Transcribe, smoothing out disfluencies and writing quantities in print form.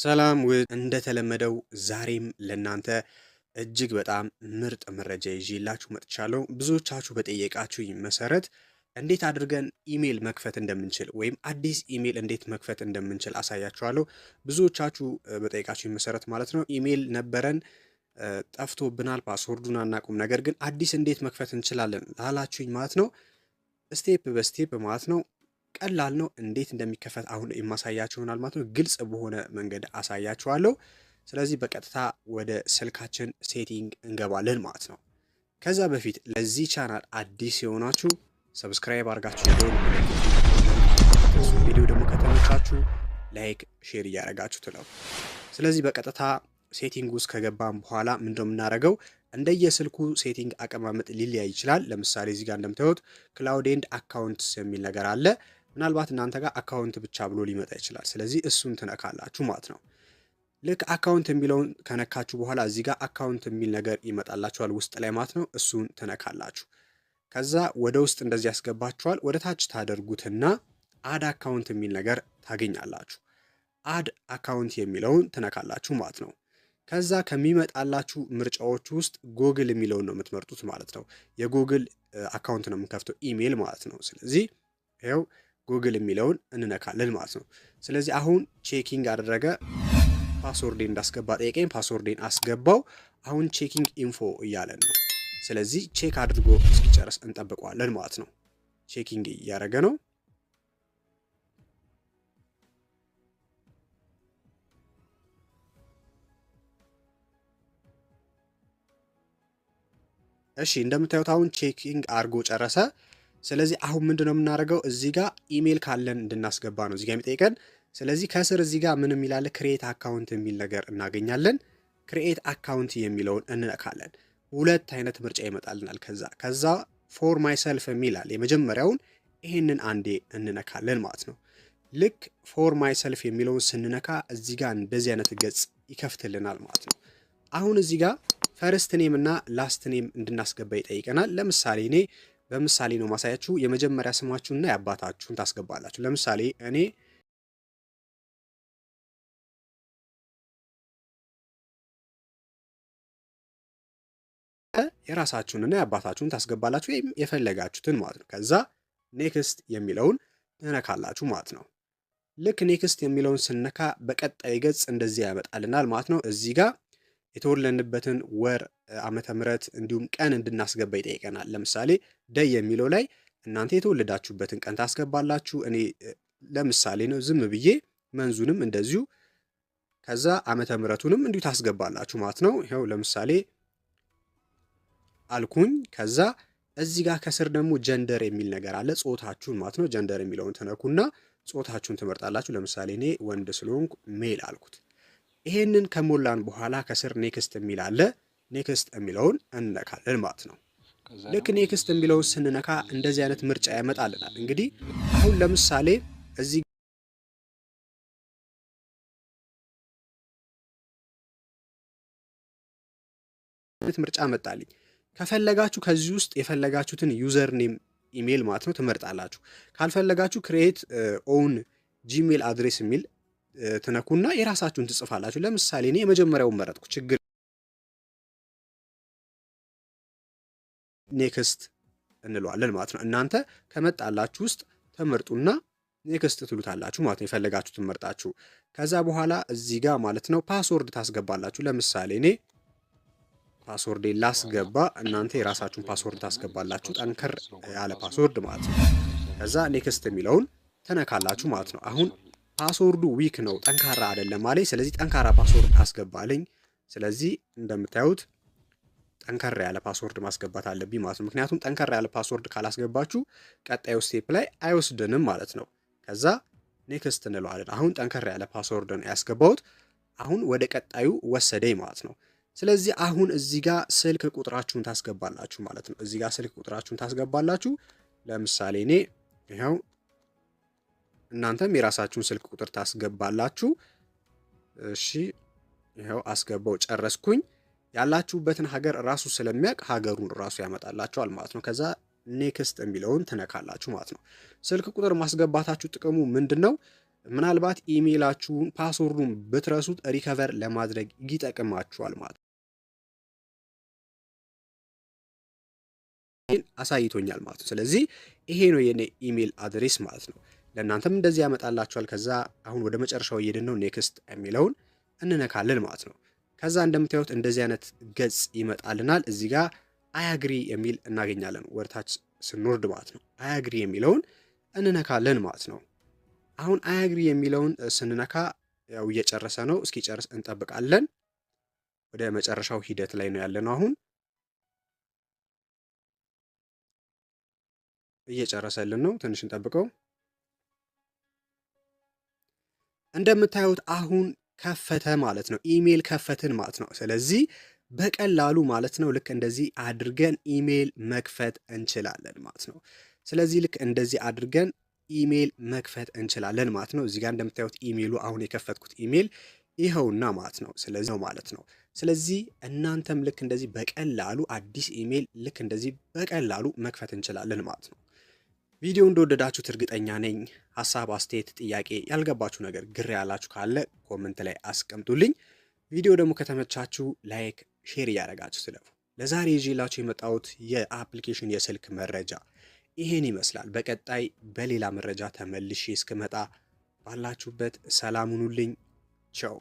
ሰላም እንደተለመደው ዛሬም ለናንተ እጅግ በጣም ምርጥ መረጃ ይዤላችሁ መጥቻለሁ። ብዙዎቻችሁ በጠየቃችሁኝ መሰረት እንዴት አድርገን ኢሜል መክፈት እንደምንችል ወይም አዲስ ኢሜል እንዴት መክፈት እንደምንችል አሳያችኋለሁ። ብዙዎቻችሁ በጠየቃችሁኝ መሰረት ማለት ነው ኢሜል ነበረን ጠፍቶብናል፣ ፓስወርዱን አናውቅም፣ ነገር ግን አዲስ እንዴት መክፈት እንችላለን ላላችሁኝ ማለት ነው ስቴፕ በስቴፕ ማለት ነው ቀላል ነው። እንዴት እንደሚከፈት አሁን የማሳያችሁ ይሆናል ማለት ነው። ግልጽ በሆነ መንገድ አሳያችኋለሁ። ስለዚህ በቀጥታ ወደ ስልካችን ሴቲንግ እንገባለን ማለት ነው። ከዛ በፊት ለዚህ ቻናል አዲስ የሆናችሁ ሰብስክራይብ አድርጋችሁ ቪዲዮ ደግሞ ከተመቻችሁ ላይክ፣ ሼር እያደረጋችሁ ትለው። ስለዚህ በቀጥታ ሴቲንግ ውስጥ ከገባን በኋላ ምንድነው የምናደርገው? እንደየስልኩ ሴቲንግ አቀማመጥ ሊለያይ ይችላል። ለምሳሌ እዚህ ጋር እንደምታዩት ክላውድ ኤንድ አካውንትስ የሚል ነገር አለ። ምናልባት እናንተ ጋር አካውንት ብቻ ብሎ ሊመጣ ይችላል። ስለዚህ እሱን ትነካላችሁ ማለት ነው። ልክ አካውንት የሚለውን ከነካችሁ በኋላ እዚህ ጋር አካውንት የሚል ነገር ይመጣላችኋል ውስጥ ላይ ማለት ነው። እሱን ትነካላችሁ። ከዛ ወደ ውስጥ እንደዚህ ያስገባችኋል። ወደ ታች ታደርጉትና አድ አካውንት የሚል ነገር ታገኛላችሁ። አድ አካውንት የሚለውን ትነካላችሁ ማለት ነው። ከዛ ከሚመጣላችሁ ምርጫዎች ውስጥ ጎግል የሚለውን ነው የምትመርጡት ማለት ነው። የጎግል አካውንት ነው የምንከፍተው ኢሜል ማለት ነው። ስለዚህ ይኸው ጉግል የሚለውን እንነካለን ማለት ነው። ስለዚህ አሁን ቼኪንግ አደረገ። ፓስወርዴን እንዳስገባ ጠየቀኝ። ፓስወርዴን አስገባው። አሁን ቼኪንግ ኢንፎ እያለን ነው። ስለዚህ ቼክ አድርጎ እስኪጨርስ እንጠብቀዋለን ማለት ነው። ቼኪንግ እያደረገ ነው። እሺ እንደምታዩት አሁን ቼኪንግ አድርጎ ጨረሰ። ስለዚህ አሁን ምንድነው የምናደርገው? እዚህ ጋር ኢሜል ካለን እንድናስገባ ነው እዚህ ጋር የሚጠይቀን። ስለዚህ ከስር እዚህ ጋር ምንም ይላል ክሬት አካውንት የሚል ነገር እናገኛለን። ክሬት አካውንት የሚለውን እንነካለን። ሁለት አይነት ምርጫ ይመጣልናል። ከዛ ፎር ማይሰልፍ የሚላል የመጀመሪያውን ይሄንን አንዴ እንነካለን ማለት ነው። ልክ ፎር ማይሰልፍ የሚለውን ስንነካ እዚህ ጋር እንደዚህ አይነት ገጽ ይከፍትልናል ማለት ነው። አሁን እዚህ ጋር ፈርስት ኔም እና ላስት ኔም እንድናስገባ ይጠይቀናል። ለምሳሌ እኔ በምሳሌ ነው ማሳያችሁ። የመጀመሪያ ስማችሁንና የአባታችሁን ታስገባላችሁ። ለምሳሌ እኔ የራሳችሁንና የአባታችሁን ታስገባላችሁ ወይም የፈለጋችሁትን ማለት ነው። ከዛ ኔክስት የሚለውን ትነካላችሁ ማለት ነው። ልክ ኔክስት የሚለውን ስነካ በቀጣይ ገጽ እንደዚህ ያመጣልናል ማለት ነው። እዚህ ጋር የተወለድንበትን ወር፣ ዓመተ ምህረት እንዲሁም ቀን እንድናስገባ ይጠይቀናል። ለምሳሌ ደይ የሚለው ላይ እናንተ የተወለዳችሁበትን ቀን ታስገባላችሁ። እኔ ለምሳሌ ነው ዝም ብዬ መንዙንም እንደዚሁ፣ ከዛ ዓመተ ምህረቱንም እንዲሁ ታስገባላችሁ ማለት ነው። ይኸው ለምሳሌ አልኩኝ። ከዛ እዚህ ጋር ከስር ደግሞ ጀንደር የሚል ነገር አለ፣ ጾታችሁን ማለት ነው። ጀንደር የሚለውን ትነኩና ጾታችሁን ትመርጣላችሁ። ለምሳሌ እኔ ወንድ ስለሆንኩ ሜል አልኩት። ይሄንን ከሞላን በኋላ ከስር ኔክስት የሚል አለ። ኔክስት የሚለውን እንነካለን ማለት ነው። ልክ ኔክስት የሚለውን ስንነካ እንደዚህ አይነት ምርጫ ያመጣልናል። እንግዲህ አሁን ለምሳሌ እዚህ ምርጫ መጣልኝ። ከፈለጋችሁ ከዚህ ውስጥ የፈለጋችሁትን ዩዘር ኔም ኢሜል ማለት ነው ትመርጣላችሁ። ካልፈለጋችሁ ክሬት ኦውን ጂሜል አድሬስ የሚል ትነኩና የራሳችሁን ትጽፋላችሁ። ለምሳሌ እኔ የመጀመሪያውን መረጥኩ፣ ችግር ኔክስት እንለዋለን ማለት ነው። እናንተ ከመጣላችሁ ውስጥ ተመርጡና ኔክስት ትሉታላችሁ ማለት ነው፣ የፈለጋችሁትን መርጣችሁ። ከዛ በኋላ እዚህ ጋር ማለት ነው ፓስወርድ ታስገባላችሁ። ለምሳሌ እኔ ፓስወርዴን ላስገባ፣ እናንተ የራሳችሁን ፓስወርድ ታስገባላችሁ፣ ጠንከር ያለ ፓስወርድ ማለት ነው። ከዛ ኔክስት የሚለውን ተነካላችሁ ማለት ነው። አሁን ፓስወርዱ ዊክ ነው፣ ጠንካራ አይደለም ማለት። ስለዚህ ጠንካራ ፓስወርድ አስገባልኝ። ስለዚህ እንደምታዩት ጠንከር ያለ ፓስወርድ ማስገባት አለብኝ ማለት ነው። ምክንያቱም ጠንከር ያለ ፓስወርድ ካላስገባችሁ ቀጣዩ ስቴፕ ላይ አይወስድንም ማለት ነው። ከዛ ኔክስት እንለዋለን። አሁን ጠንከር ያለ ፓስወርድ ነው ያስገባሁት። አሁን ወደ ቀጣዩ ወሰደኝ ማለት ነው። ስለዚህ አሁን እዚህ ጋር ስልክ ቁጥራችሁን ታስገባላችሁ ማለት ነው። እዚህ ጋር ስልክ ቁጥራችሁን ታስገባላችሁ። ለምሳሌ እኔ ይኸው፣ እናንተም የራሳችሁን ስልክ ቁጥር ታስገባላችሁ። እሺ ይኸው አስገባው፣ ጨረስኩኝ። ያላችሁበትን ሀገር ራሱ ስለሚያውቅ ሀገሩን ራሱ ያመጣላችኋል ማለት ነው። ከዛ ኔክስት የሚለውን ትነካላችሁ ማለት ነው። ስልክ ቁጥር ማስገባታችሁ ጥቅሙ ምንድነው? ምናልባት ኢሜይላችሁን ፓስወርዱን ብትረሱት ሪከቨር ለማድረግ ይጠቅማችኋል ማለት ነው። አሳይቶኛል ማለት ነው። ስለዚህ ይሄ ነው የኔ ኢሜይል አድሬስ ማለት ነው። ለእናንተም እንደዚህ ያመጣላችኋል። ከዛ አሁን ወደ መጨረሻው እየሄድን ነው። ኔክስት የሚለውን እንነካለን ማለት ነው። ከዛ እንደምታዩት እንደዚህ አይነት ገጽ ይመጣልናል። እዚህ ጋር አያግሪ የሚል እናገኛለን። ወደታች ስንወርድ ማለት ነው አያግሪ የሚለውን እንነካለን ማለት ነው። አሁን አያግሪ የሚለውን ስንነካ ያው እየጨረሰ ነው። እስኪጨርስ እንጠብቃለን። ወደ መጨረሻው ሂደት ላይ ነው ያለነው። አሁን እየጨረሰልን ነው። ትንሽ እንጠብቀው። እንደምታዩት አሁን ከፈተ ማለት ነው። ኢሜይል ከፈትን ማለት ነው። ስለዚህ በቀላሉ ማለት ነው ልክ እንደዚህ አድርገን ኢሜይል መክፈት እንችላለን ማለት ነው። ስለዚህ ልክ እንደዚህ አድርገን ኢሜይል መክፈት እንችላለን ማለት ነው። እዚህ ጋር እንደምታዩት ኢሜይሉ አሁን የከፈትኩት ኢሜይል ይኸውና ማለት ነው። ስለዚህ ነው ማለት ነው። ስለዚህ እናንተም ልክ እንደዚህ በቀላሉ አዲስ ኢሜይል ልክ እንደዚህ በቀላሉ መክፈት እንችላለን ማለት ነው። ቪዲዮ እንደወደዳችሁት እርግጠኛ ነኝ። ሀሳብ፣ አስተያየት፣ ጥያቄ፣ ያልገባችሁ ነገር ግር ያላችሁ ካለ ኮመንት ላይ አስቀምጡልኝ። ቪዲዮ ደግሞ ከተመቻችሁ ላይክ፣ ሼር እያደረጋችሁ ስለፉ። ለዛሬ ይዤላችሁ የመጣሁት የአፕሊኬሽን የስልክ መረጃ ይሄን ይመስላል። በቀጣይ በሌላ መረጃ ተመልሼ እስክመጣ ባላችሁበት ሰላም ሁኑልኝ። ቻው።